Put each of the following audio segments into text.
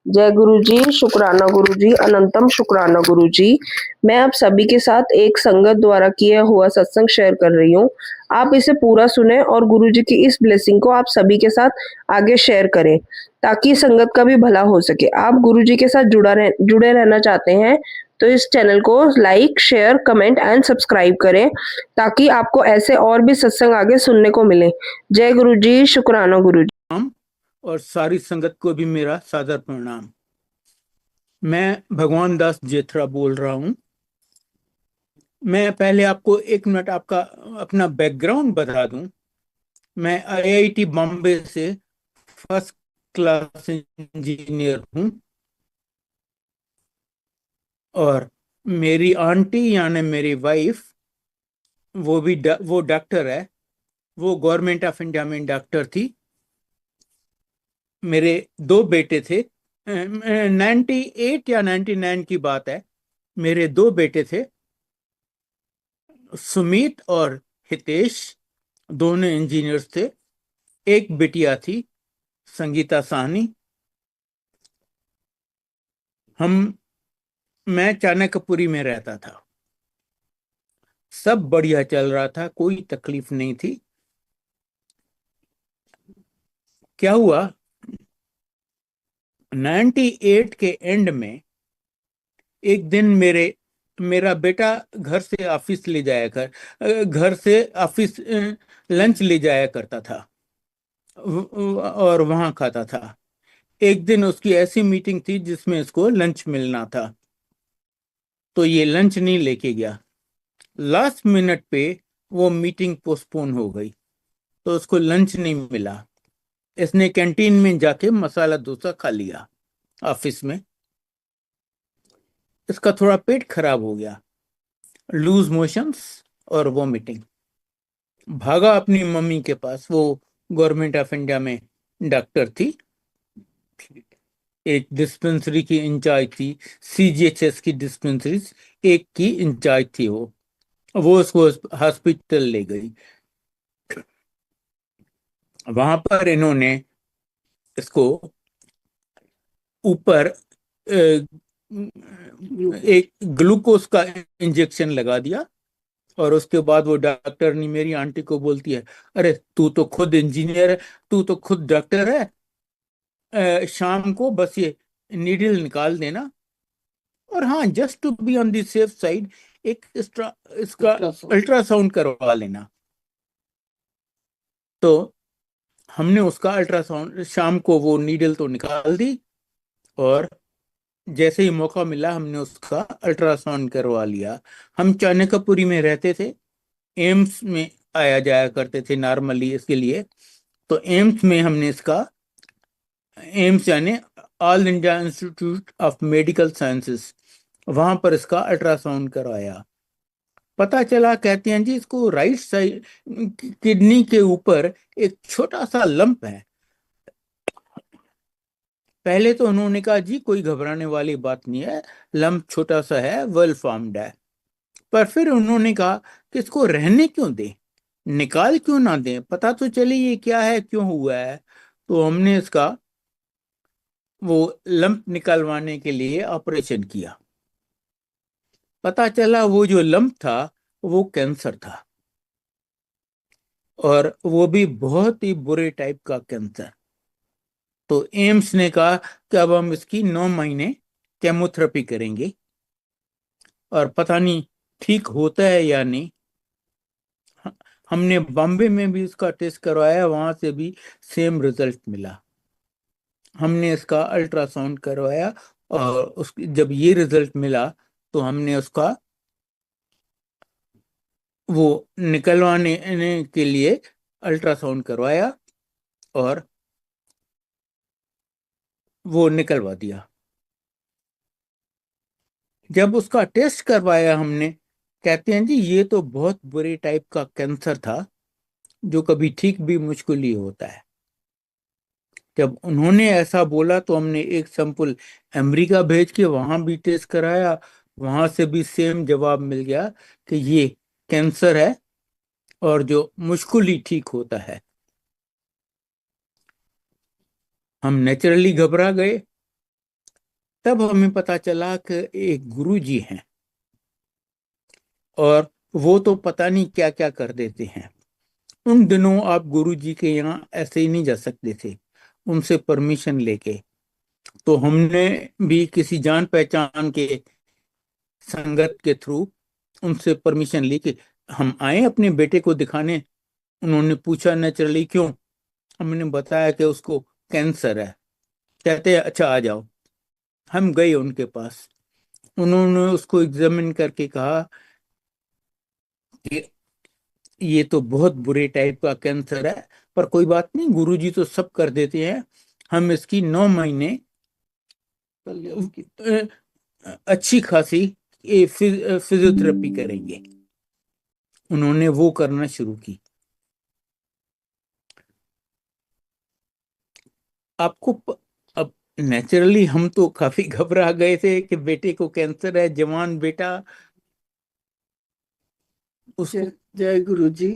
जय गुरु जी, शुक्राना गुरु जी, अनंतम शुक्राना गुरु जी। मैं आप सभी के साथ एक संगत द्वारा किया हुआ सत्संग शेयर कर रही हूँ। आप इसे पूरा सुने और गुरु जी की इस ब्लेसिंग को आप सभी के साथ आगे शेयर करें, ताकि संगत का भी भला हो सके। आप गुरु जी के साथ जुड़े रहना चाहते हैं, तो इस चैनल को like, share, comment and subscribe करें, ताकि आपको ऐसे और भी सत्संग आगे सुनने को मिले। जय गुरु जी, शुक्राना गुरु जी। और सारी संगत को भी मेरा सादर प्रणाम। मैं भगवान दास जेथरा बोल रहा हूं। मैं पहले आपको 1 मिनट आपका अपना बैकग्राउंड बता दूं। मैं आईआईटी बॉम्बे से फर्स्ट क्लास इंजीनियर हूं और मेरी आंटी यानी मेरी वाइफ वो डॉक्टर है। वो गवर्नमेंट ऑफ इंडिया में डॉक्टर थी। मेरे 2 बेटे थे। 98 या 99 की बात है। मेरे 2 बेटे थे, सुमित और हितेश। दोनों इंजीनियर्स थे। एक बिटिया थी, संगीता साहनी। हम मैं चाणक्यपुरी में रहता था। सब बढ़िया चल रहा था, कोई तकलीफ नहीं थी। क्या हुआ, 98 के एंड में एक दिन मेरा बेटा घर से ऑफिस ले जाया घर से ऑफिस लंच ले जाया करता था और वहां खाता था। एक दिन उसकी ऐसी मीटिंग थी जिसमें इसको लंच मिलना था, तो ये लंच नहीं लेके गया। लास्ट मिनट पे वो मीटिंग पोस्टपोन हो गई, तो उसको लंच नहीं मिला। इसने कैंटीन में जाके मसाला डोसा खा लिया ऑफिस में। इसका थोड़ा पेट खराब हो गया, लूज मोशंस और वोमिटिंग। भागा अपनी मम्मी के पास। वो गवर्नमेंट ऑफ इंडिया में डॉक्टर थी, एक डिस्पेंसरी की इंचार्ज थी। सीजीएचएस की डिस्पेंसरी एक की इंचार्ज थी। वो उसको हॉस्पिटल ले गई। वहां पर इन्होंने इसको ऊपर एक ग्लूकोज का इंजेक्शन लगा दिया। और उसके बाद वो डॉक्टर ने मेरी आंटी को बोलती है, अरे तू तो खुद इंजीनियर है, तू तो खुद डॉक्टर है, शाम को बस ये नीडल निकाल देना। और हाँ, just to be on the safe side, एक इसका अल्ट्रासाउंड करवा लेना। तो हमने उसका अल्ट्रासाउंड, शाम को वो नीडल तो निकाल दी और जैसे ही मौका मिला हमने उसका अल्ट्रासाउंड करवा लिया। हम चाणक्यपुरी में रहते थे, एम्स में आया जाया करते थे नॉर्मली इसके लिए। तो एम्स में हमने इसका, एम्स यानी all India institute of medical sciences, वहां पर इसका अल्ट्रासाउंड करवाया। पता चला, कहते हैं जी इसको राइट साइड किडनी के ऊपर एक छोटा सा लंप है। पहले तो उन्होंने कहा जी कोई घबराने वाली बात नहीं है, लंप छोटा सा है, वेल फॉर्म्ड है। पर फिर उन्होंने कहा कि इसको रहने क्यों दें, निकाल क्यों ना दें, पता तो चले ये क्या है, क्यों हुआ है। तो हमने इसका वो लंप निकालवाने के लिए ऑपरेशन किया। पता चला वो जो लंप था वो कैंसर था, और वो भी बहुत ही बुरे टाइप का कैंसर। तो एम्स ने कहा कि अब हम इसकी 9 महीने केमोथेरेपी करेंगे, और पता नहीं ठीक होता है या नहीं। हमने बॉम्बे में भी इसका टेस्ट करवाया, वहां से भी सेम रिजल्ट मिला। हमने इसका अल्ट्रासाउंड करवाया और उसकी जब ये रिजल्ट मिला तो हमने उसका वो निकलवाने के लिए अल्ट्रासाउंड करवाया और वो निकलवा दिया। जब उसका टेस्ट करवाया हमने, कहते हैं जी ये तो बहुत बुरे टाइप का कैंसर था, जो कभी ठीक भी मुश्किल ही होता है। जब उन्होंने ऐसा बोला तो हमने एक सैंपल अमेरिका भेज के वहां भी टेस्ट कराया। वहां से भी सेम जवाब मिल गया कि ये कैंसर है और जो मुश्किल ही ठीक होता है। हम नेचुरली घबरा गए। तब हमें पता चला कि एक गुरु जी हैं और वो तो पता नहीं क्या क्या कर देते हैं। उन दिनों आप गुरु जी के यहाँ ऐसे ही नहीं जा सकते थे, उनसे परमिशन लेके। तो हमने भी किसी जान पहचान के संगत के थ्रू उनसे परमिशन ली कि हम आए अपने बेटे को दिखाने। उन्होंने पूछा नेचुरली क्यों। हमने बताया कि उसको कैंसर है। कहते हैं अच्छा आ जाओ। हम गए उनके पास। उन्होंने उसको एग्जामिन करके कहा कि ये तो बहुत बुरे टाइप का कैंसर है, पर कोई बात नहीं, गुरुजी तो सब कर देते हैं। हम इसकी 9 महीने अच्छी खासी फिजियोथेरेपी करेंगे। उन्होंने वो करना शुरू की। अब नेचुरली हम तो काफी घबरा गए थे कि बेटे को कैंसर है, जवान बेटा। उसको जय जय गुरु जी।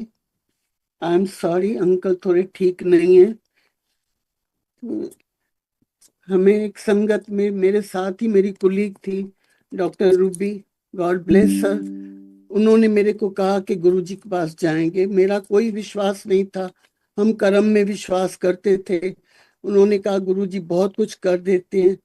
आई एम सॉरी, अंकल थोड़े ठीक नहीं है। हमें एक संगत में मेरे साथ ही मेरी कुलीग थी, doctor Ruby, God bless sir. उन्होंने मेरे को कहा कि गुरुजी के पास जाएंगे। मेरा कोई विश्वास नहीं था, हम कर्म में विश्वास करते थे। उन्होंने कहा गुरुजी बहुत कुछ कर देते हैं,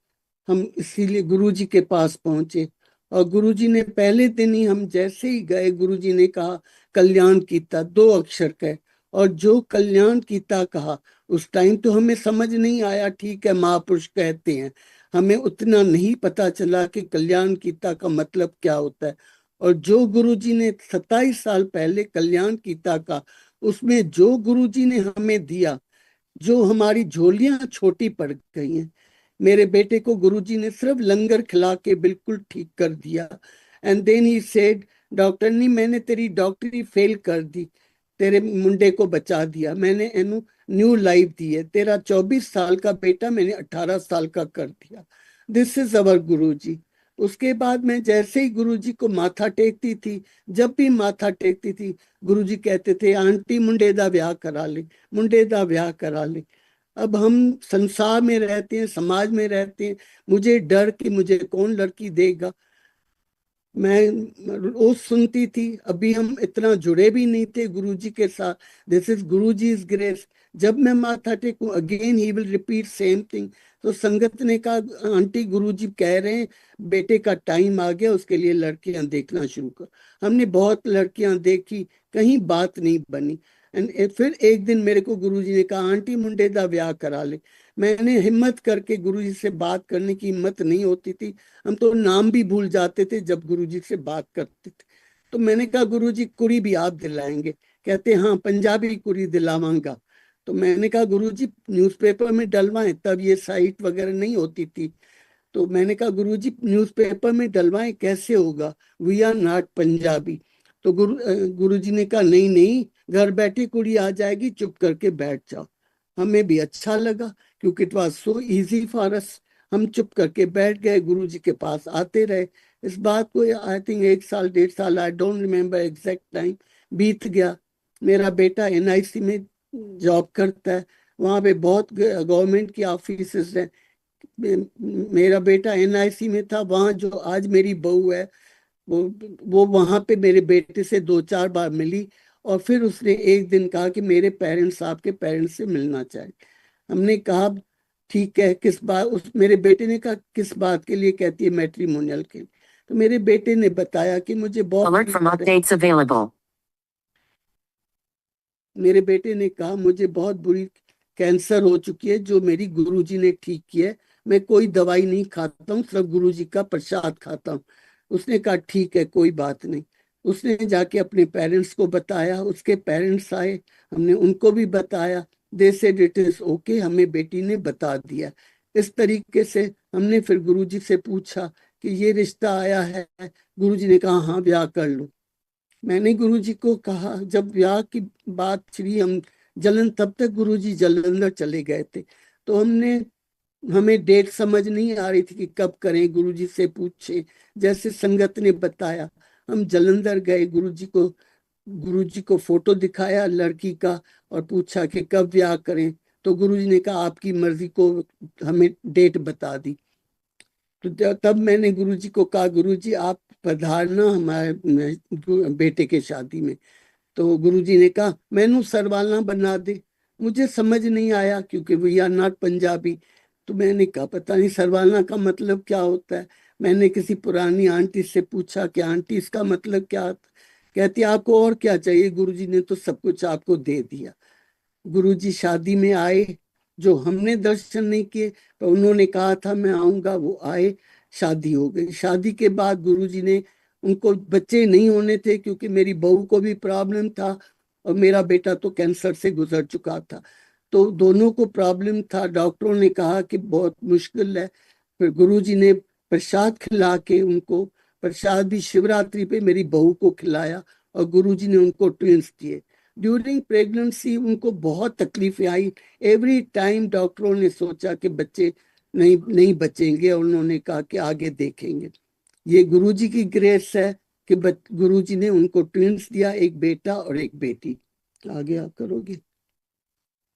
हम इसीलिए गुरुजी के पास पहुंचे। और गुरुजी ने पहले दिन ही, हम जैसे ही गए, गुरुजी ने कहा कल्याण कीता, 2 अक्षर कहे। और जो कल्याण कीता कहा, उस टाइम तो हमें समझ नहीं आया। ठीक है, महापुरुष कहते हैं, हमें उतना नहीं पता चला कि कल्याण कीता का मतलब क्या होता है। और जो गुरुजी ने 27 साल पहले कल्याण कीता का, उसमें जो गुरुजी ने हमें दिया, जो हमारी झोलियां छोटी पड़ गई हैं। मेरे बेटे को गुरुजी ने सिर्फ लंगर खिला के बिल्कुल ठीक कर दिया। And then he said, doctor ने, मैंने तेरी डॉक्टरी फेल कर दी, तेरे मुंडे को बचा दिया, मैंने एनु न्यू लाइफ दी है। तेरा 24 साल का बेटा मैंने 18 साल का कर दिया। दिस इज अवर गुरुजी। उसके बाद मैं जैसे ही गुरुजी को माथा टेकती थी, जब भी माथा टेकती थी, गुरुजी कहते थे आंटी मुंडे दा ब्याह करा ले, मुंडे दा ब्याह करा ले। अब हम संसार में रहते हैं, समाज में रहते हैं, मुझे डर कि मुझे कौन लड़की देगा। मैं रोज सुनती थी, अभी हम इतना जुड़े भी नहीं थे गुरुजी के साथ। This is Guruji is grace. जब मैं माथा टेकूं, again he will repeat same thing. तो संगत ने कहा आंटी गुरुजी कह रहे हैं बेटे का टाइम आ गया, उसके लिए लड़कियां देखना शुरू कर। हमने बहुत लड़कियां देखी, कहीं बात नहीं बनी। एंड फिर एक दिन मेरे को गुरुजी ने कहा आंटी मुंडे दा ब्याह करा ले। मैंने हिम्मत करके, गुरुजी से बात करने की हिम्मत नहीं होती थी, हम तो नाम भी भूल जाते थे जब गुरुजी से बात करते थे। तो मैंने कहा गुरुजी कुड़ी भी आप दिलाएंगे? कहते हाँ पंजाबी कुड़ी दिलावांगा। तो मैंने कहा गुरुजी न्यूज़पेपर में डलवाएं, तब ये साइट वगैरह नहीं होती थी। तो मैंने कहा गुरुजी न्यूज़पेपर में डलवाएं कैसे होगा, वी आर नॉट पंजाबी। तो गुरुजी ने कहा नहीं नहीं, घर बैठी कुड़ी आ जाएगी, चुप करके बैठ जाओ। हमें भी अच्छा लगा, क्योंकि it was so easy for us. हम चुप करके बैठ गए, गुरुजी के पास आते रहे। इस बात को आई थिंक 1 साल 1.5 साल, I don't remember exact time, बीत गया। मेरा बेटा एनआईसी में जॉब करता है, वहाँ पे बहुत गवर्नमेंट की ऑफिस हैं। मेरा बेटा एनआईसी में था, वहाँ जो आज मेरी बहू है, वो वो वहां पे मेरे बेटे से 2-4 बार मिली। और फिर उसने एक दिन कहा कि मेरे पेरेंट्स आपके पेरेंट्स से मिलना चाहिए। हमने कहा ठीक है, किस बात, उस मेरे बेटे ने कहा किस बात के लिए? कहती है मैट्रिमोनियल के लिए। तो मेरे बेटे ने बताया कि मुझे बहुत, Alert from updates available. मेरे बेटे ने कहा मुझे बहुत बुरी कैंसर हो चुकी है, जो मेरी गुरुजी ने ठीक की है। मैं कोई दवाई नहीं खाता हूँ, सिर्फ गुरुजी का प्रसाद खाता हूँ। उसने कहा ठीक है, कोई बात नहीं। उसने जाके अपने पेरेंट्स को बताया, उसके पेरेंट्स आए, हमने उनको भी बताया। They said it is okay, हमें बेटी ने बता दिया। इस तरीके से हमने फिर गुरुजी से पूछा कि ये रिश्ता आया है। गुरुजी ने कहा हाँ ब्याह कर लो। मैंने गुरुजी को कहा, जब ब्याह की बात छिड़ी, हम तब तक गुरुजी जलंधर चले गए थे। तो हमें डेट समझ नहीं आ रही थी कि कब करें, गुरुजी से पूछे। जैसे संगत ने बताया, हम जलंधर गए, गुरुजी को फोटो दिखाया लड़की का और पूछा कि कब ब्याह करें। तो गुरुजी ने कहा आपकी मर्जी को, हमें डेट बता दी। तो तब मैंने गुरुजी को कहा, गुरुजी आप पधारना हमारे बेटे के शादी में। तो गुरुजी ने कहा मैनू सरवाला बना दे। मुझे समझ नहीं आया क्योंकि वी आर नॉट पंजाबी। तो मैंने कहा पता नहीं सरवाला का मतलब क्या होता है। मैंने किसी पुरानी आंटी से पूछा कि आंटी इसका मतलब क्या होता है? कहती आपको और क्या चाहिए, गुरुजी ने तो सब कुछ आपको दे दिया। गुरुजी शादी में आए, जो हमने दर्शन नहीं किए पर उन्होंने कहा था मैं आऊंगा, वो आए, शादी हो गई। शादी के बाद गुरुजी ने, उनको बच्चे नहीं होने थे क्योंकि मेरी बहू को भी प्रॉब्लम था और मेरा बेटा तो कैंसर से गुजर चुका था, तो दोनों को प्रॉब्लम था। डॉक्टरों ने कहा कि बहुत मुश्किल है। फिर गुरुजी ने प्रसाद खिला के उनको, प्रसाद भी शिवरात्रि पे मेरी बहू को खिलाया और गुरुजी ने उनको ट्विंस दिए। ड्यूरिंग प्रेगनेंसी उनको बहुत तकलीफें आई। एवरी टाइम डॉक्टरों ने सोचा कि बच्चे नहीं नहीं बचेंगे और उन्होंने कहा कि आगे देखेंगे। ये गुरुजी की ग्रेस है कि गुरुजी ने उनको ट्विंस दिया, एक बेटा और एक बेटी। आगे आप करोगे।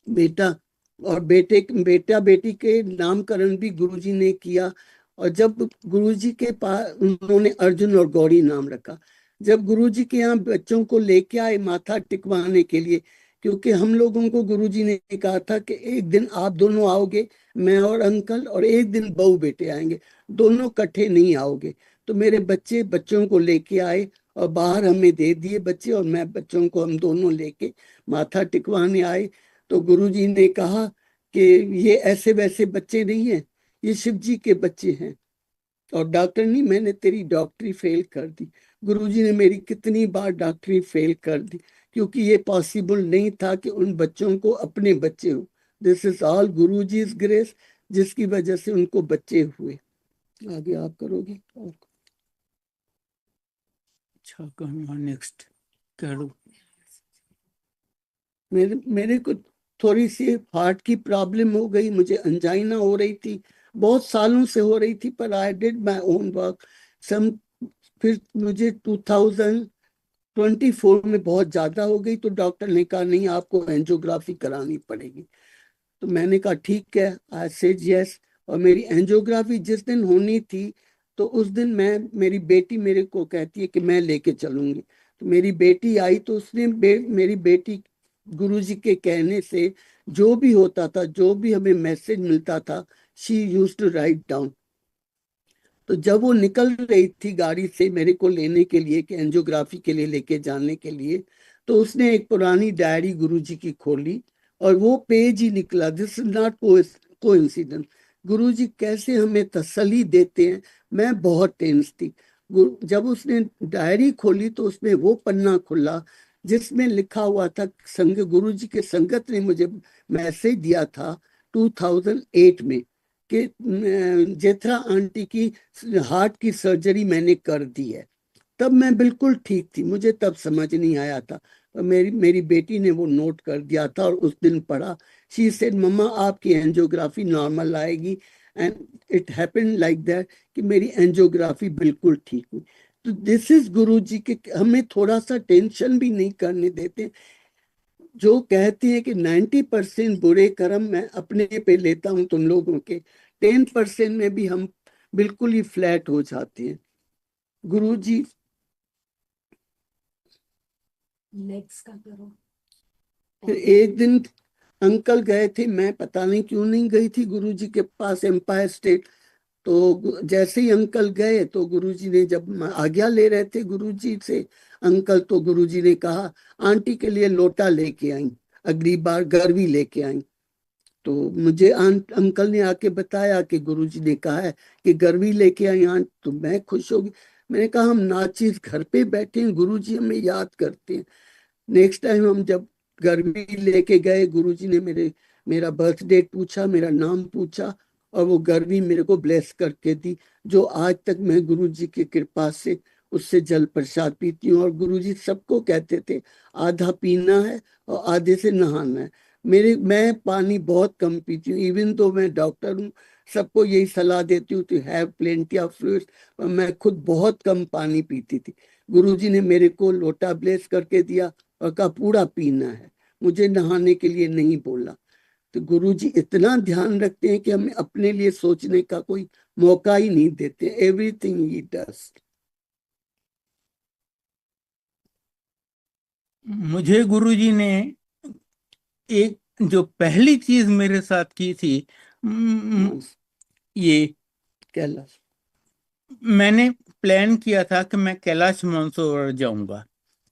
बेटा और बेटा बेटी के नामकरण भी गुरुजी ने किया। और जब गुरुजी के पास, उन्होंने अर्जुन और गौरी नाम रखा। जब गुरुजी के यहाँ बच्चों को लेके आए माथा टिकवाने के लिए, क्योंकि हम लोगों को गुरुजी ने कहा था कि एक दिन आप दोनों आओगे, मैं और अंकल, और एक दिन बहू बेटे आएंगे, दोनों इकट्ठे नहीं आओगे। तो मेरे बच्चों को लेके आए और बाहर हमें दे दिए बच्चे, और मैं बच्चों को हम दोनों लेके माथा टिकवाने आए। तो गुरुजी ने कहा कि ये ऐसे वैसे बच्चे नहीं है, ये शिव जी के बच्चे हैं। और डॉक्टर नहीं, मैंने तेरी डॉक्टरी फेल कर दी। गुरुजी ने मेरी कितनी बार डॉक्टरी फेल कर दी, क्योंकि ये पॉसिबल नहीं था कि उन बच्चों को अपने बच्चे हो। This is all Guruji's grace, जिसकी वजह से उनको बच्चे हुए। आगे आप करोगे। अच्छा नेक्स्ट करो। मेरे को थोड़ी सी हार्ट की प्रॉब्लम हो गई, मुझे अंजाइना हो रही थी, बहुत सालों से हो रही थी, पर I did my own work some. फिर मुझे 2024 में बहुत ज्यादा हो गई, तो डॉक्टर ने कहा नहीं आपको एंजियोग्राफी करानी पड़ेगी। तो मैंने कहा ठीक है, आई सेड यस। और मेरी एंजियोग्राफी जिस दिन होनी थी, तो उस दिन मेरी बेटी मेरे को कहती है कि मैं लेके चलूंगी। तो मेरी बेटी आई, तो उसने मेरी बेटी गुरुजी के कहने से जो भी होता था, जो भी हमें मैसेज मिलता था, she used to write down. तो जब वो निकल रही थी गाड़ी से मेरे को लेने के लिए, कि एंजियोग्राफी के लिए लेके जाने के लिए, तो उसने एक पुरानी डायरी गुरुजी की खोली और वो पेज ही निकला, दिस इज नॉट कोइंसिडेंस। गुरुजी कैसे हमें तसल्ली देते हैं। मैं बहुत टेंस थी। जब उसने डायरी खोली तो उसमें वो पन्ना खुला जिसमें लिखा हुआ था, गुरुजी के संगत ने मुझे मैसेज दिया था 2008 में कि जेठा आंटी की हार्ट की सर्जरी मैंने कर दी है। तब मैं बिल्कुल ठीक थी, मुझे तब समझ नहीं आया था। मेरी बेटी ने वो नोट कर दिया था और उस दिन पढ़ा। शी सेड मम्मा आपकी एंजियोग्राफी नॉर्मल आएगी, and it happened like that कि मेरी एंजियोग्राफी बिल्कुल ठीक हुई। तो दिस इज गुरुजी के, हमें थोड़ा सा टेंशन भी नहीं करने देते। जो कहते हैं कि 90% बुरे कर्म मैं अपने पे लेता हूं, तुम लोगों के 10% में भी हम बिल्कुल ही फ्लैट हो जाते हैं। गुरुजी नेक्स्ट का करो। फिर एक दिन अंकल गए थे, मैं पता नहीं क्यों नहीं गई थी गुरुजी के पास, एम्पायर स्टेट। तो जैसे ही अंकल गए तो गुरुजी ने, जब आज्ञा ले रहे थे गुरुजी से अंकल, तो गुरुजी ने कहा आंटी के लिए लोटा लेके आई, अगली बार गरवी लेके आई। तो मुझे अंकल ने आके बताया कि गुरुजी ने कहा है कि गरवी लेके आई आंट। तो मैं खुश हो गई। मैंने कहा हम नाचिस घर पे बैठे हैं, गुरुजी हमें याद करते हैं। नेक्स्ट टाइम हम जब गर्मी लेके गए, गुरुजी ने मेरा बर्थ डेट पूछा, मेरा नाम पूछा, और वो गर्मी मेरे को ब्लेस करके दी, जो आज तक मैं गुरुजी की कृपा से उससे जल प्रसाद पीती हूँ। और गुरुजी सबको कहते थे आधा पीना है और आधे से नहाना है। मैं पानी बहुत कम पीती हूँ, इवन तो मैं डॉक्टर हूँ, सबको यही सलाह देती हूँ to have plenty of fluids, पर मैं खुद बहुत कम पानी पीती थी। गुरुजी ने मेरे को लोटा ब्लेस करके दिया और कहा पूरा पीना है, मुझे नहाने के लिए नहीं बोला। तो गुरुजी इतना ध्यान रखते हैं कि हमें अपने लिए सोचने का कोई मौका ही नहीं देते, एवरीथिंग ही डज। मुझे गुरुजी ने एक जो पहली चीज मेरे साथ की थी, ये कैलाश, मैंने प्लान किया था कि मैं कैलाश मानसरोवर जाऊंगा।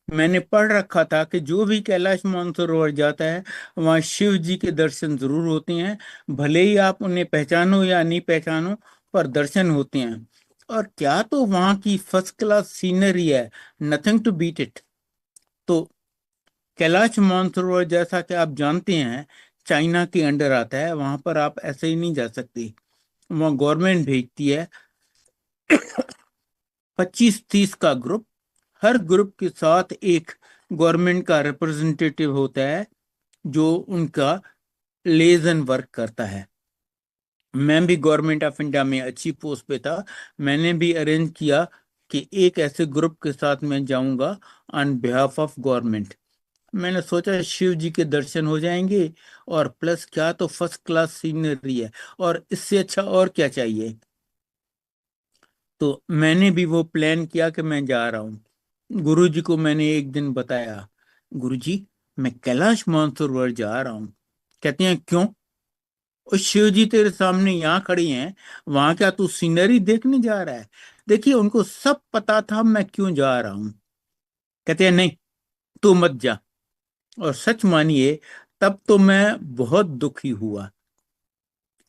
मैंने पढ़ रखा था कि जो भी कैलाश मानसरोवर जाता है वहाँ शिव जी के दर्शन जरूर होते हैं, भले ही आप उन्हें पहचानो या नहीं पहचानो, पर दर्शन होते हैं। और क्या तो वहाँ की फर्स्ट क्लास सीनरी है, नथिंग टू बीट इट। तो कैलाश मानसरोवर, जैसा कि आप जानते हैं, चाइना के अंडर आता है, वहां पर आप ऐसे ही नहीं जा सकते। वहाँ गवर्नमेंट भेजती है 25-30 का ग्रुप। हर ग्रुप के साथ एक गवर्नमेंट का रिप्रेजेंटेटिव होता है जो उनका लेजन वर्क करता है। मैं भी गवर्नमेंट ऑफ इंडिया में अच्छी पोस्ट पे था, मैंने भी अरेंज किया कि एक ऐसे ग्रुप के साथ मैं जाऊंगा ऑन बिहाफ ऑफ गवर्नमेंट। मैंने सोचा शिव जी के दर्शन हो जाएंगे, और प्लस क्या तो फर्स्ट क्लास सीनरी है, और इससे अच्छा और क्या चाहिए। तो मैंने भी वो प्लान किया कि मैं जा रहा हूँ। गुरुजी को मैंने एक दिन बताया, गुरुजी मैं कैलाश मानसरोवर जा रहा हूँ। कहते हैं क्यों? और शिव जी तेरे सामने यहाँ खड़ी हैं, वहां क्या तू सीनरी देखने जा रहा है? देखिए उनको सब पता था मैं क्यों जा रहा हूँ। कहते हैं नहीं, तू मत जा। और सच मानिए, तब तो मैं बहुत दुखी हुआ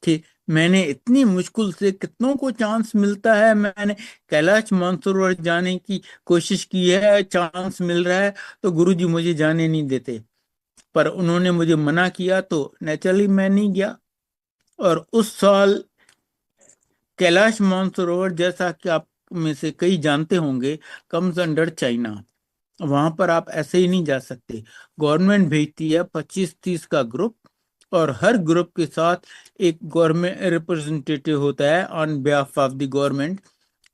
कि मैंने इतनी मुश्किल से, कितनों को चांस मिलता है, मैंने कैलाश मानसरोवर जाने की कोशिश की है, चांस मिल रहा है, तो गुरुजी मुझे जाने नहीं देते। पर उन्होंने मुझे मना किया तो नेचुरली मैं नहीं गया। और उस साल कैलाश मानसरोवर, जैसा कि आप में से कई जानते होंगे, कम्स अंडर चाइना। वहां पर आप ऐसे ही नहीं जा सकते। गवर्नमेंट भेजती है 25-30 का ग्रुप, और हर ग्रुप के साथ एक गवर्नमेंट रिप्रेजेंटेटिव होता है on behalf of the government,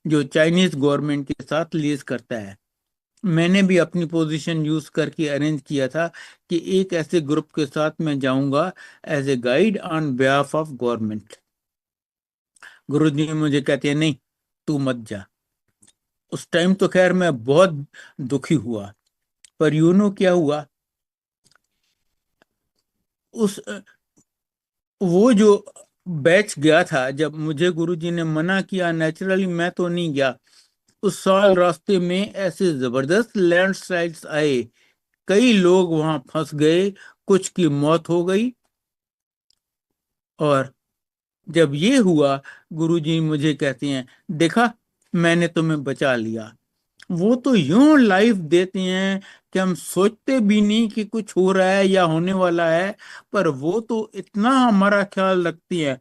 जो चाइनीज गवर्नमेंट के साथ लीज करता है। मैंने भी अपनी पोजीशन यूज करके अरेंज किया था कि एक ऐसे ग्रुप के साथ मैं जाऊंगा as a guide on behalf of government. गुरु जी मुझे कहते हैं नहीं, तू मत जा। उस टाइम तो खैर मैं बहुत दुखी हुआ, पर यू नो क्या हुआ, उस वो जो बैच गया था, जब मुझे गुरुजी ने मना किया, नेचुरली मैं तो नहीं गया। उस साल रास्ते में ऐसे जबरदस्त लैंडस्लाइड्स आए, कई लोग वहां फंस गए, कुछ की मौत हो गई। और जब ये हुआ, गुरुजी मुझे कहते हैं देखा, मैंने तुम्हें बचा लिया। वो तो यूं लाइफ देते हैं कि हम सोचते भी नहीं कि कुछ हो रहा है या होने वाला है, पर वो तो इतना हमारा ख्याल रखती है।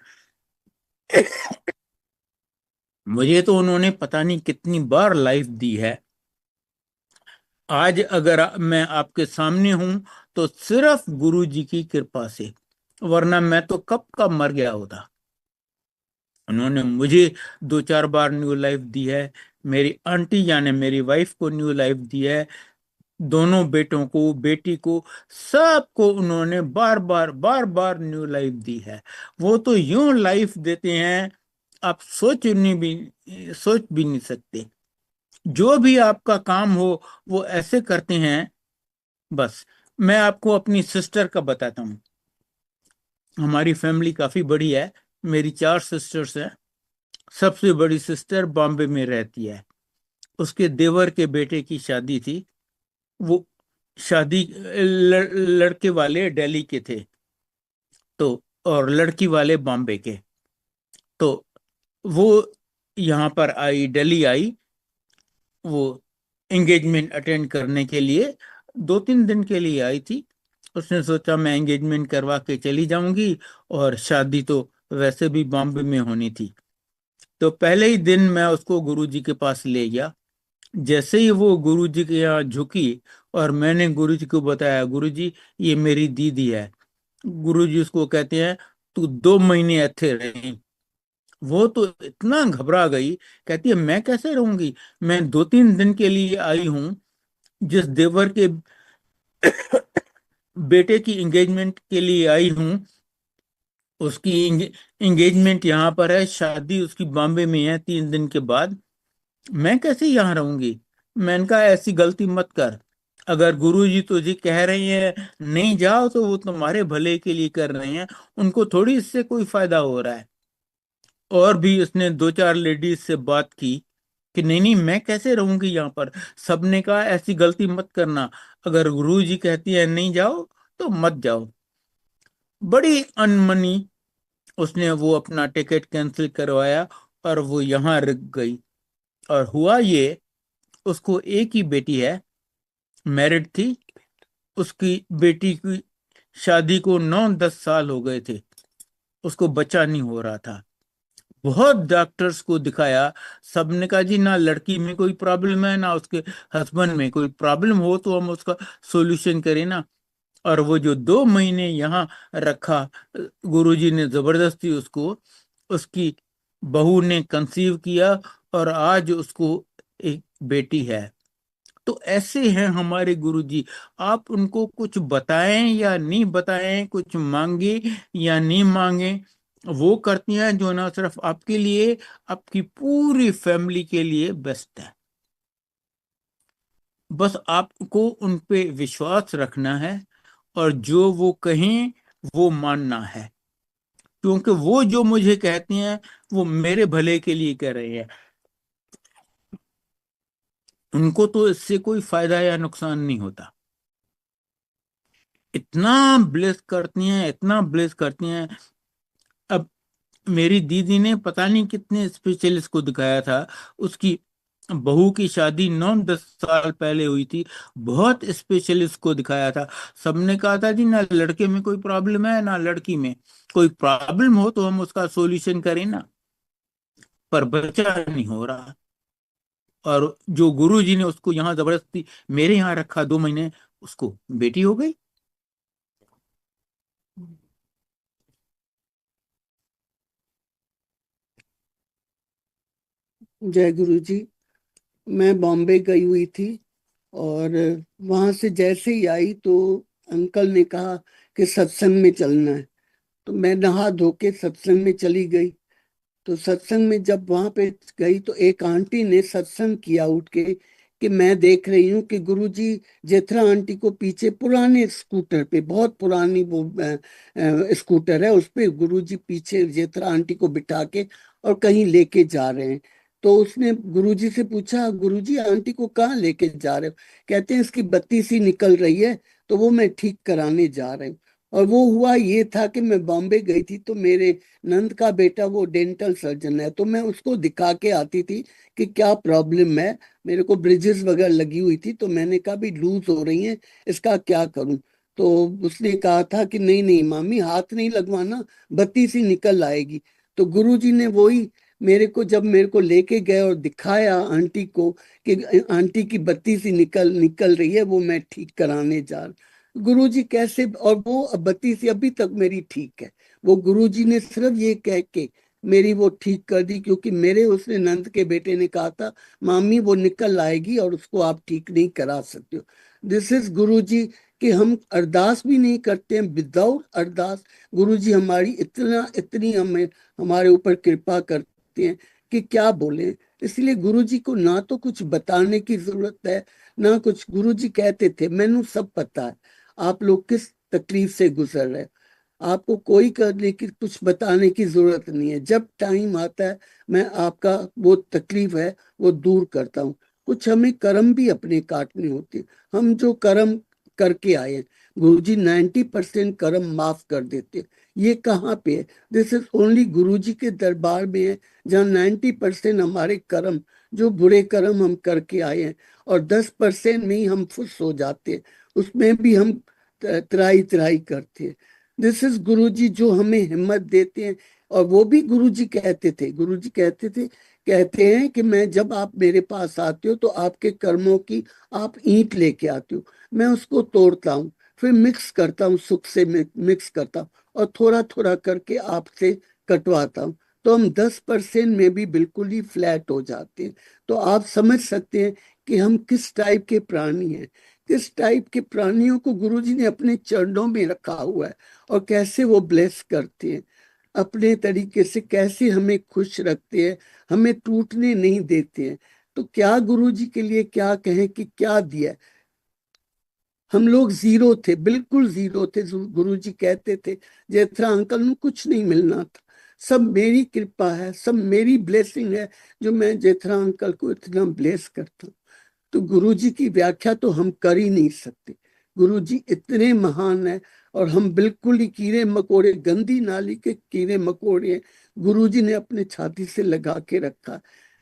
मुझे तो उन्होंने पता नहीं कितनी बार लाइफ दी है। आज अगर मैं आपके सामने हूं तो सिर्फ गुरु जी की कृपा से, वरना मैं तो कब का मर गया होता। उन्होंने मुझे 2-4 बार न्यू लाइफ दी है, मेरी आंटी यानी मेरी वाइफ को न्यू लाइफ दी है, दोनों बेटों को, बेटी को, सबको उन्होंने बार बार न्यू लाइफ दी है। वो तो यूं लाइफ देते हैं, आप सोच भी नहीं सकते। जो भी आपका काम हो वो ऐसे करते हैं। बस मैं आपको अपनी सिस्टर का बताता हूँ। हमारी फैमिली काफी बड़ी है, मेरी 4 सिस्टर्स हैं। सबसे बड़ी सिस्टर बॉम्बे में रहती है, उसके देवर के बेटे की शादी थी। वो शादी लड़के वाले दिल्ली के थे, तो और लड़की वाले बॉम्बे के। तो वो यहाँ पर आई, दिल्ली आई, वो एंगेजमेंट अटेंड करने के लिए 2-3 दिन के लिए आई थी। उसने सोचा मैं एंगेजमेंट करवा के चली जाऊंगी, और शादी तो वैसे भी बॉम्बे में होनी थी। तो पहले ही दिन मैं उसको गुरुजी के पास ले गया। जैसे ही वो गुरुजी के यहाँ झुकी और मैंने गुरुजी को बताया, गुरुजी ये मेरी दीदी है, गुरुजी उसको कहते हैं तू 2 महीने ऐसे रही। वो तो इतना घबरा गई, कहती है मैं कैसे रहूंगी, मैं 2-3 दिन के लिए आई हूँ, जिस देवर के बेटे की एंगेजमेंट के लिए आई हूँ, उसकी एंगेजमेंट यहाँ पर है, शादी उसकी बॉम्बे में है 3 दिन के बाद। मैं कैसे यहाँ रहूंगी? मैंने कहा ऐसी गलती मत कर। अगर गुरुजी तुझे कह रही है नहीं जाओ, तो वो तुम्हारे भले के लिए कर रहे हैं, उनको थोड़ी इससे कोई फायदा हो रहा है। और भी उसने 2-4 लेडीज से बात की कि नहीं नहीं, मैं कैसे रहूंगी यहाँ पर। सबने कहा ऐसी गलती मत करना, अगर गुरुजी कहती है नहीं जाओ तो मत जाओ। बड़ी अनमनी उसने वो अपना टिकट कैंसिल करवाया और वो यहाँ रुक गई। और हुआ ये, उसको एक ही बेटी है, मैरिड थी। उसकी बेटी की शादी को 9-10 साल हो गए थे, उसको बच्चा नहीं हो रहा था। बहुत डॉक्टर्स को दिखाया, सबने कहा जी ना लड़की में कोई प्रॉब्लम है ना उसके हस्बैंड में कोई प्रॉब्लम, हो तो हम उसका सॉल्यूशन करें ना। और वो जो 2 महीने यहाँ रखा गुरुजी ने जबरदस्ती उसको, उसकी बहू ने कंसीव किया और आज उसको एक बेटी है। तो ऐसे हैं हमारे गुरुजी। आप उनको कुछ बताएं या नहीं बताएं, कुछ मांगे या नहीं मांगे, वो करती हैं जो ना सिर्फ आपके लिए, आपकी पूरी फैमिली के लिए बेस्ट है। बस आपको उन पे विश्वास रखना है और जो वो कहें वो मानना है, क्योंकि वो जो मुझे कहती हैं वो मेरे भले के लिए कह रहे हैं। उनको तो इससे कोई फायदा या नुकसान नहीं होता। इतना ब्लेस करती हैं, इतना ब्लेस करती हैं। अब मेरी दीदी ने पता नहीं कितने स्पेशलिस्ट को दिखाया था। उसकी बहू की शादी 9-10 साल पहले हुई थी, बहुत स्पेशलिस्ट को दिखाया था। सबने कहा था जी ना लड़के में कोई प्रॉब्लम है ना लड़की में, कोई प्रॉब्लम हो तो हम उसका सॉल्यूशन करें ना। पर बच्चा नहीं हो रहा। और जो गुरु जी ने उसको यहाँ जबरदस्ती मेरे यहाँ रखा 2 महीने, उसको बेटी हो गई। जय गुरु जी। मैं बॉम्बे गई हुई थी और वहां से जैसे ही आई तो अंकल ने कहा कि सत्संग में चलना है। तो मैं नहा धो के सत्संग में चली गई। तो सत्संग में जब वहां पे गई तो एक आंटी ने सत्संग किया उठ के कि मैं देख रही हूँ कि गुरुजी जेठरा आंटी को पीछे पुराने स्कूटर पे, बहुत पुरानी वो स्कूटर है, उस पे गुरुजी पीछे जेठरा आंटी को बिठा के और कहीं लेके जा रहे हैं। तो उसने गुरुजी से पूछा, गुरुजी आंटी को कहाँ लेके जा रहे हो? कहते हैं इसकी बत्ती सी निकल रही है तो वो मैं ठीक कराने जा रहे हूँ। और वो हुआ ये था कि मैं बॉम्बे गई थी तो मेरे नंद का बेटा वो डेंटल सर्जन है, तो मैं उसको दिखा के आती थी कि क्या प्रॉब्लम है। मेरे को ब्रिजेस वगैरह लगी हुई थी तो मैंने कहा भी लूज हो रही हैं, इसका क्या करूं? तो उसने कहा था कि नहीं नहीं मामी, हाथ नहीं लगवाना, बत्ती सी निकल आएगी। तो गुरुजी ने वही मेरे को, जब मेरे को लेके गए और दिखाया आंटी को कि आंटी की बत्ती सी निकल निकल रही है, वो मैं ठीक कराने जा रहा। गुरुजी कैसे, और वो बत्ती सी अभी तक मेरी ठीक है। वो गुरुजी ने सिर्फ ये कह के मेरी वो ठीक कर दी, क्योंकि मेरे उसने नंद के बेटे ने कहा था मामी वो निकल आएगी और उसको आप ठीक नहीं करा सकते हो। दिस इज गुरुजी। कि हम अरदास भी नहीं करते हैं, विदाउट अरदास गुरुजी हमारी इतना इतनी हमें हमारे ऊपर कृपा करते हैं कि क्या बोले। इसलिए गुरुजी को ना तो कुछ बताने की जरूरत है ना कुछ। गुरुजी कहते थे मैनू सब पता है आप लोग किस तकलीफ से गुजर रहे, आपको कोई करने की कुछ बताने की जरूरत नहीं है। जब टाइम आता है मैं आपका वो तकलीफ है वो दूर करता हूँ। कुछ हमें कर्म भी अपने काटने होते हैं। हम जो कर्म करके आए हैं, गुरुजी 90% कर्म माफ कर देते हैं। ये कहाँ पे है? दिस इज ओनली गुरुजी के दरबार में है, जहाँ 90% हमारे कर्म, जो बुरे कर्म हम करके आए हैं, और 10% में ही हम खुश हो जाते हैं, उसमें भी हम त्राई त्राई करते हैं। दिस इज गुरुजी जो हमें हिम्मत देते हैं। और वो भी गुरुजी कहते थे, गुरुजी कहते थे, कहते हैं कि मैं जब आप मेरे पास आते हो तो आपके कर्मों की आप ईंट लेके आते हो, मैं उसको तोड़ता हूँ, फिर मिक्स करता हूँ, सुख से मिक्स करता हूँ और थोड़ा थोड़ा करके आपसे कटवाता हूँ। तो हम 10% में भी बिल्कुल ही फ्लैट हो जाते हैं। तो आप समझ सकते हैं कि हम किस टाइप के प्राणी हैं। किस टाइप के प्राणियों को गुरुजी ने अपने चरणों में रखा हुआ है और कैसे वो ब्लेस करते हैं। अपने तरीके से कैसे हमें खुश रखते हैं, हमें टूटने नहीं देते हैं। तो क्या गुरुजी के लिए क्या कहें कि क्या दिया। हम लोग जीरो थे, बिल्कुल जीरो थे। गुरुजी कहते थे जेठरा अंकल ਨੂੰ कुछ नहीं मिलना था, सब मेरी कृपा है, सब मेरी ब्लेसिंग है जो मैं जेठरा अंकल को इतना ब्लेस करता हूँ। तो गुरुजी की व्याख्या तो हम कर ही नहीं सकते। गुरुजी इतने महान है और हम बिल्कुल ही कीड़े मकोड़े, गंदी नाली के कीड़े मकोड़े हैं, गुरुजी ने अपने छाती से लगा के रखा।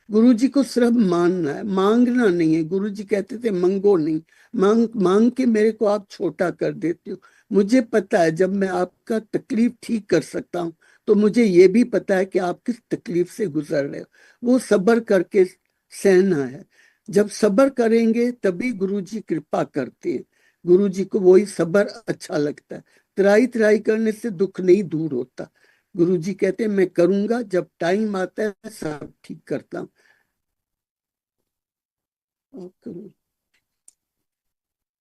गुरुजी को सिर्फ मानना है, मांगना नहीं है। गुरुजी कहते थे मंगो नहीं, मांग मांग के मेरे को आप छोटा कर देते हो। मुझे पता है जब मैं आपका तकलीफ ठीक कर सकता हूँ तो मुझे ये भी पता है कि आप किस तकलीफ से गुजर रहे हो। वो सब्र करके सहना है। जब सब्र करेंगे तभी गुरुजी कृपा करते हैं। गुरुजी को वही सब्र अच्छा लगता है। त्राई त्राई करने से दुख नहीं दूर होता। गुरुजी कहते हैं मैं करूंगा, जब टाइम आता है सब ठीक करता हूँ। और करूँ।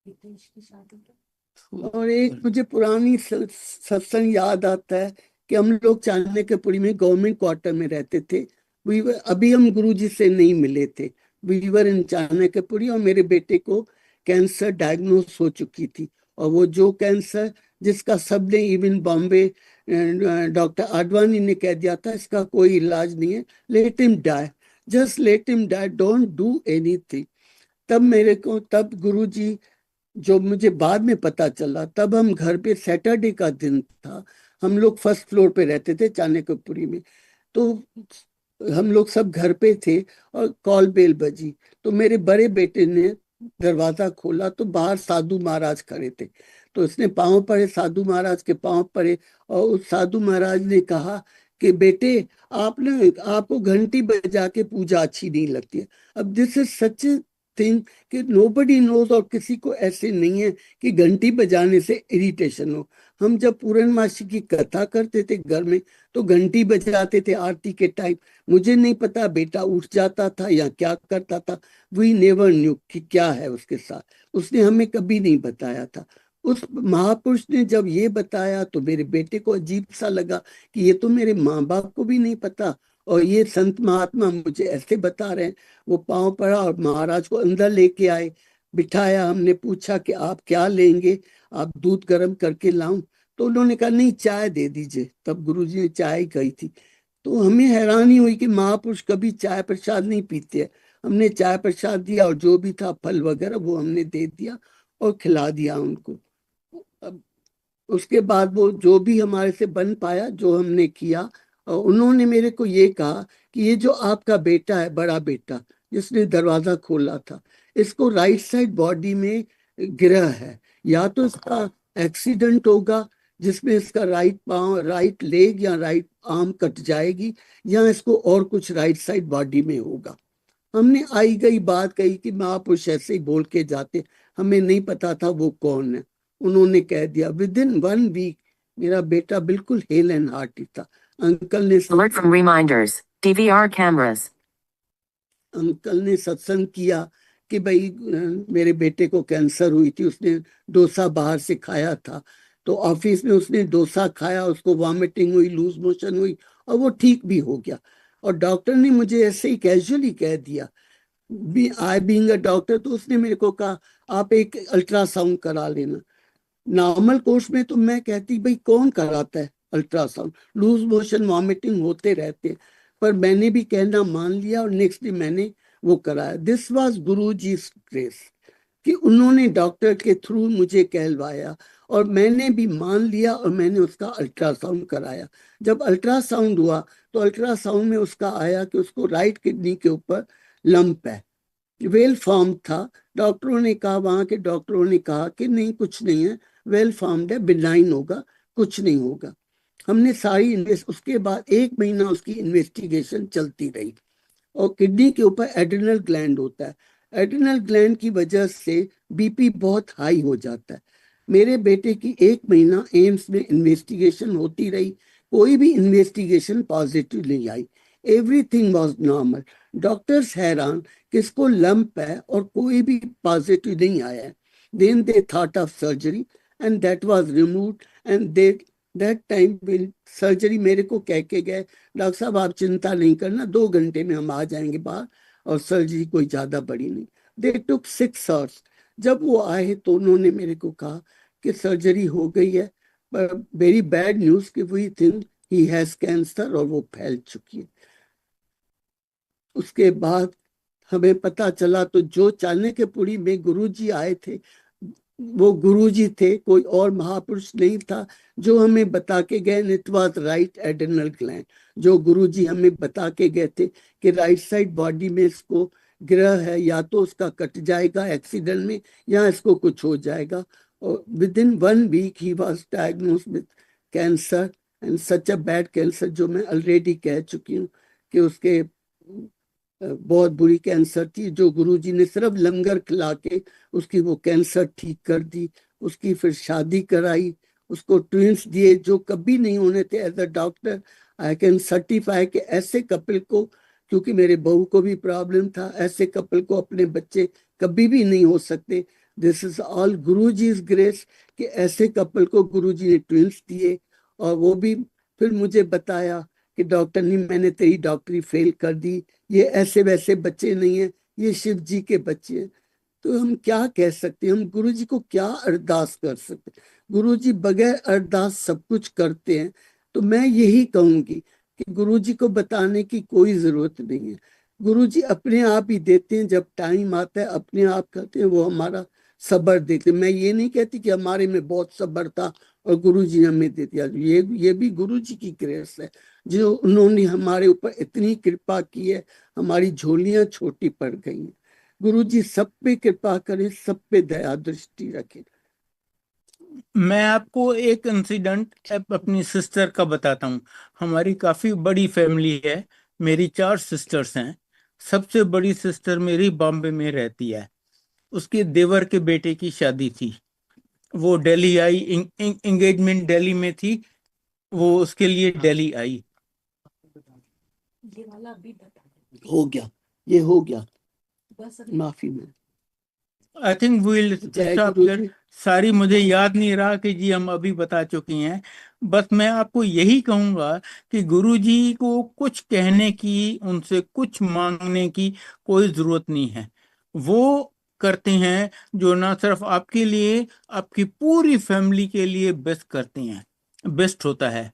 हितेश की शादी का और एक मुझे पुरानी सत्संग याद आता है कि हम लोग चाणक्यपुरी में गवर्नमेंट क्वार्टर में रहते थे। अभी हम गुरुजी से नहीं मिले थे। वीवर इन चाणक्यपुरी और मेरे बेटे को कैंसर डायग्नोस हो चुकी थी। और वो जो कैंसर जिसका सबने इवन बॉम्बे डॉक्टर आडवाणी ने कह दिया था इसका कोई इलाज नहीं है, let him die, just let him die, don't do anything. तब गुरुजी, जो मुझे बाद में पता चला, तब हम घर पे, सैटरडे का दिन था, हम लोग फर्स्ट फ्लोर पे रहते थे चाणक्यपुरी में। तो हम लोग सब घर पे थे और कॉल बेल बजी। तो मेरे बड़े बेटे ने दरवाजा खोला तो बाहर साधु महाराज खड़े थे। तो उसने पांव पड़े, साधु महाराज के पांव पड़े, और उस साधु महाराज ने कहा कि बेटे आपको घंटी बजा के पूजा अच्छी नहीं लगती है। अब दिस इज सच थिंग कि नोबडी नोज, और किसी को ऐसे नहीं है कि घंटी बजाने से इरिटेशन हो। हम जब पूर्णमासी की कथा करते थे घर में तो घंटी बजाते थे आरती के टाइम। मुझे नहीं पता बेटा उठ जाता था या क्या करता था, वी नेवर न्यू कि क्या है उसके साथ, उसने हमें कभी नहीं बताया था। उस महापुरुष ने जब ये बताया तो मेरे बेटे को अजीब सा लगा कि ये तो मेरे माँ बाप को भी नहीं पता और ये संत महात्मा मुझे ऐसे बता रहे हैं। वो पांव पड़ा और महाराज को अंदर लेके आए, बिठाया। हमने पूछा कि आप क्या लेंगे, आप दूध गर्म करके लाऊं? तो उन्होंने कहा नहीं चाय दे दीजिए। तब गुरुजी ने चाय कही थी। तो हमें हैरानी हुई कि महापुरुष कभी चाय प्रसाद नहीं पीते हैं। हमने चाय प्रसाद दिया और जो भी था फल वगैरह वो हमने दे दिया और खिला दिया उनको। अब उसके बाद वो जो भी हमारे से बन पाया जो हमने किया। और उन्होंने मेरे को ये कहा कि ये जो आपका बेटा है, बड़ा बेटा जिसने दरवाजा खोला था, इसको राइट साइड बॉडी में गिरा है। या तो इसका एक्सीडेंट होगा जिसमें इसका राइट पांव, राइट लेग या राइट आर्म कट जाएगी, या इसको और कुछ राइट साइड बॉडी में होगा। हमने आई गई बात कही कि महापुरुष ऐसे ही बोल के जाते, हमें नहीं पता था वो कौन है। उन्होंने कह दिया। विद इन 1 वीक मेरा बेटा बिल्कुल हेल एंड हार्टी था। अंकल ने Alert from reminders, DVR cameras. Uncle ने सत्संग किया कि भाई मेरे बेटे को कैंसर हुई थी, उसने डोसा बाहर से खाया था। तो ऑफिस में उसने डोसा खाया, उसको वॉमिटिंग हुई, लूज मोशन हुई और वो ठीक भी हो गया। और डॉक्टर ने मुझे ऐसे ही कैजुअली कह दिया, आई बीइंग अ डॉक्टर, तो उसने मेरे को कहा आप एक अल्ट्रासाउंड करा लेना। नॉर्मल कोर्स में तो मैं कहती भाई कौन कराता है अल्ट्रासाउंड, लूज मोशन वॉमिटिंग होते रहते हैं। पर मैंने भी कहना मान लिया और नेक्स्ट डे मैंने वो कराया। दिस वाज गुरुजी ग्रेस कि उन्होंने डॉक्टर के थ्रू मुझे कहलवाया और मैंने भी मान लिया और मैंने उसका अल्ट्रासाउंड कराया। जब अल्ट्रासाउंड हुआ तो अल्ट्रासाउंड में उसका आया कि उसको राइट किडनी के ऊपर लंप है, वेल फॉर्म था। डॉक्टरों ने कहा, वहां के डॉक्टरों ने कहा कि नहीं कुछ नहीं है, वेल फॉर्म्ड है, बिनाइन होगा, कुछ नहीं होगा। हमने सारी उसके बाद 1 महीना उसकी इन्वेस्टिगेशन चलती रही। और किडनी के ऊपर एड्रिनल ग्लैंड होता है, एड्रिनल ग्लैंड की वजह से बीपी बहुत हाई हो जाता है। मेरे बेटे की 1 महीना एम्स में इन्वेस्टिगेशन होती रही, कोई भी इन्वेस्टिगेशन पॉजिटिव नहीं आई, एवरीथिंग वाज नॉर्मल। डॉक्टर्स हैरान किसको लंप है और कोई भी पॉजिटिव नहीं आया है। Then they thought of surgery and that was removed and they that time will surgery मेरे को कह के गए, डॉक्टर साहब आप चिंता नहीं करना, 2 घंटे में हम आ जाएंगे बाहर, और सर्जरी कोई ज्यादा बड़ी नहीं। दे टुक 6 आवर्स। जब वो आए तो उन्होंने मेरे को कहा कि सर्जरी हो गई है, पर वेरी बैड न्यूज कि we think he has cancer, और वो फैल चुकी है। उसके बाद हमें पता चला, तो जो चाणक्यपुरी में गुरुजी आए थे वो गुरुजी थे, कोई और महापुरुष नहीं था, जो हमें बता के गए it was right adrenal gland. जो गुरुजी हमें बता के गए थे कि राइट साइड बॉडी में इसको ग्रह है, या तो उसका कट जाएगा एक्सीडेंट में, या इसको कुछ हो जाएगा। और within 1 week he was diagnosed with cancer, and such a bad cancer, जो मैं ऑलरेडी कह चुकी हूँ कि उसके बहुत बुरी कैंसर थी, जो गुरुजी ने सिर्फ लंगर खिला के उसकी वो कैंसर ठीक कर दी। उसकी फिर शादी कराई, उसको ट्विंस दिए जो कभी नहीं होने थे। As a doctor I can certify कि ऐसे कपल को, क्योंकि मेरे बहू को भी प्रॉब्लम था, ऐसे कपल को अपने बच्चे कभी भी नहीं हो सकते। This is all Guruji's grace कि ऐसे कपल को गुरुजी ने ट्विंस दिए। और वो भी फिर मुझे बताया कि डॉक्टर ने, मैंने तेरी डॉक्टरी फेल कर दी, ये ऐसे वैसे बच्चे नहीं है, ये शिव जी के बच्चे हैं। तो हम क्या कह सकते हैं, हम गुरु जी को क्या अरदास कर सकते हैं? गुरु जी बगैर अरदास सब कुछ करते हैं। तो मैं यही कहूंगी कि गुरु जी को बताने की कोई जरूरत नहीं है। गुरु जी अपने आप ही देते हैं, जब टाइम आता है अपने आप करते हैं, वो हमारा सब्र देते हैं। मैं ये नहीं कहती कि हमारे में बहुत सब्र था और गुरु जी ने हमें दे दिया, ये भी गुरु जी की ग्रेस है, जो उन्होंने हमारे ऊपर इतनी कृपा की है, हमारी झोलियां छोटी पड़ गई हैं। गुरु जी सब पे कृपा करें, सब पे दया दृष्टि रखें। मैं आपको एक इंसिडेंट अपनी सिस्टर का बताता हूँ। हमारी काफी बड़ी फैमिली है, मेरी 4 सिस्टर्स हैं। सबसे बड़ी सिस्टर मेरी बॉम्बे में रहती है। उसके देवर के बेटे की शादी थी, वो दिल्ली आई, एंगेजमेंट दिल्ली में थी, वो उसके लिए दिल्ली आई। ये वाला अभी बता, हो गया, ये हो गया, बस अभी माफी में। आई थिंक विल जय स्टॉप गुरु देयर। जी। सारी मुझे याद नहीं रहा कि जी हम अभी बता चुकी हैं। बस मैं आपको यही कहूंगा कि गुरु जी को कुछ कहने की, उनसे कुछ मांगने की कोई जरूरत नहीं है। वो करते हैं जो ना सिर्फ आपके लिए, आपकी पूरी फैमिली के लिए बेस्ट करते हैं, बेस्ट होता है।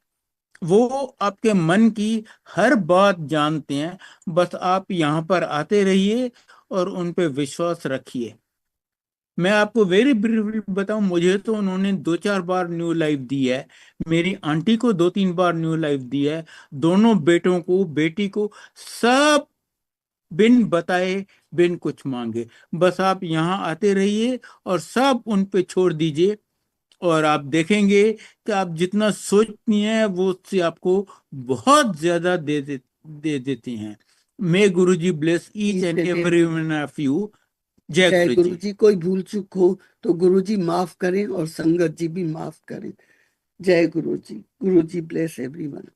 वो आपके मन की हर बात जानते हैं। बस आप यहाँ पर आते रहिए और उन पे विश्वास रखिए। मैं आपको वेरी ब्रीफली बताऊं, मुझे तो उन्होंने 2-4 बार न्यू लाइफ दी है, मेरी आंटी को 2-3 बार न्यू लाइफ दी है, दोनों बेटों को, बेटी को, सब बिन बताए, बिन कुछ मांगे। बस आप यहाँ आते रहिए और सब उन पे छोड़ दीजिए, और आप देखेंगे कि आप जितना सोचती हैं वो उससे आपको बहुत ज्यादा दे देती हैं। May Guru ji bless each and every one of you. जय जय गुरु गुरु जी। जी। कोई भूल चूक हो तो गुरु जी माफ करें और संगत जी भी माफ करें। जय गुरु जी। गुरु जी ब्लेस एवरीवन।